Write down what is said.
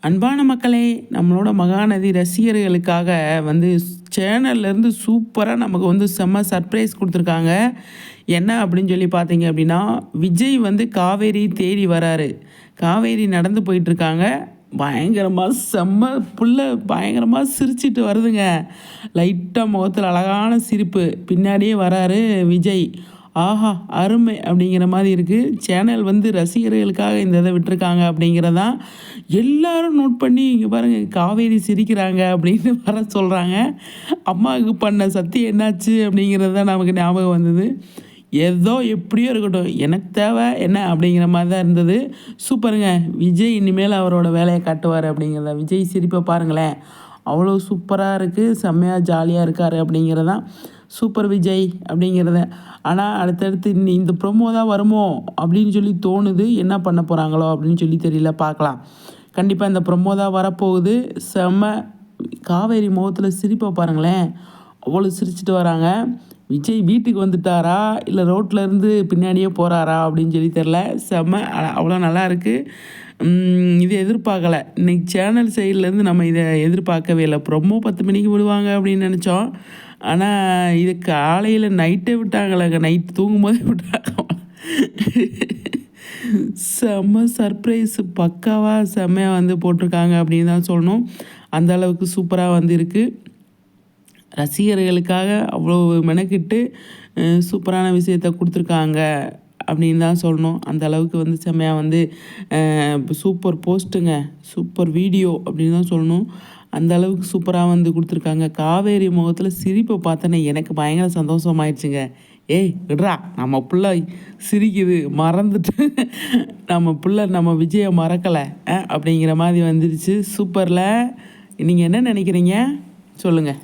அன்பான மக்களே, நம்மளோட மகாநதி ரசிகர்களுக்காக வந்து சேனல்லேருந்து சூப்பராக நமக்கு வந்து செம்ம சர்ப்ரைஸ் கொடுத்துருக்காங்க. என்ன அப்படின்னு சொல்லி பார்த்தீங்க அப்படின்னா, விஜய் வந்து காவேரி தேடி வராரு. காவேரி நடந்து போயிட்டுருக்காங்க. பயங்கரமாக செம்ம புள்ள பயங்கரமாக சிரிச்சிட்டு வருதுங்க. லைட்டாக முகத்தில் அழகான சிரிப்பு. பின்னாடியே வராரு விஜய். ஆஹா! அருமை அப்படிங்கிற மாதிரி இருக்குது. சேனல் வந்து ரசிகர்களுக்காக இந்த இதை விட்டுருக்காங்க அப்படிங்கிறதான் எல்லாரும் நோட் பண்ணி இங்கே பாருங்கள் காவேரி சிரிக்கிறாங்க அப்படின்னு வர சொல்கிறாங்க. அம்மாவுக்கு பண்ண சத்தியம் என்னாச்சு அப்படிங்கிறது தான் நமக்கு ஞாபகம் வந்தது. ஏதோ எப்படியோ இருக்கட்டும், எனக்கு தேவை என்ன அப்படிங்கிற மாதிரி தான் இருந்தது. சூப்பருங்க. விஜய் இனிமேல் அவரோட வேலையை காட்டுவார் அப்படிங்கிறத. விஜய் சிரிப்பை பாருங்களேன், அவ்வளோ சூப்பராக இருக்குது. செம்மையாக ஜாலியாக இருக்கார் அப்படிங்கிறதான். சூப்பர் விஜய் அப்படிங்கிறத. ஆனால் அடுத்தடுத்து இந்த ப்ரொமோ தான் வருமோ அப்படின்னு சொல்லி தோணுது. என்ன பண்ண போகிறாங்களோ அப்படின்னு சொல்லி தெரியல, பார்க்கலாம். கண்டிப்பாக இந்த ப்ரொமோ தான் வரப்போகுது. செம்ம. காவேரி முகத்தில் சிரிப்பை பாருங்களேன், அவ்வளோ சிரிச்சிட்டு வராங்க. விஜய் வீட்டுக்கு வந்துட்டாரா இல்லை ரோட்டில் இருந்து பின்னாடியே போகிறாரா அப்படின்னு சொல்லி தெரில. செம்ம. அவ்வளோ நல்லா இருக்குது. இது எதிர்பார்க்கலை. இன்றைக்கி சேனல் சைட்லேருந்து நம்ம இதை எதிர்பார்க்கவே இல்லை. ப்ரொமோ 10 மணிக்கு விடுவாங்க அப்படின்னு நினச்சோம். ஆனால் இது காலையில் நைட்டே விட்டாங்களேங்க. நைட்டு தூங்கும்போதே விட்டாங்க. செம்ம சர்ப்ரைஸ். பக்காவாக செம்மையாக வந்து போட்டிருக்காங்க அப்படின்னு தான் சொல்லணும். அந்த அளவுக்கு சூப்பராக வந்து இருக்குது. ரசிகர்களுக்காக அவ்வளோ மெனக்கிட்டு சூப்பரான விஷயத்த கொடுத்துருக்காங்க அப்படின்னு தான் சொல்லணும். அந்த அளவுக்கு வந்து செம்மையாக வந்து சூப்பர் போஸ்ட்டுங்க, சூப்பர் வீடியோ அப்படின்னு தான் சொல்லணும். அந்த அளவுக்கு சூப்பராக வந்து கொடுத்துருக்காங்க. காவேரி முகத்தில் சிரிப்பை பார்த்தோன்னே எனக்கு பயங்கர சந்தோஷமாயிடுச்சுங்க. ஏய் விட்றா, நம்ம பிள்ளை சிரிக்குது, மறந்துட்டு நம்ம பிள்ளை நம்ம விஜயை மறக்கலை அப்படிங்கிற மாதிரி வந்துடுச்சு. சூப்பரில். நீங்கள் என்ன நினைக்கிறீங்க சொல்லுங்கள்.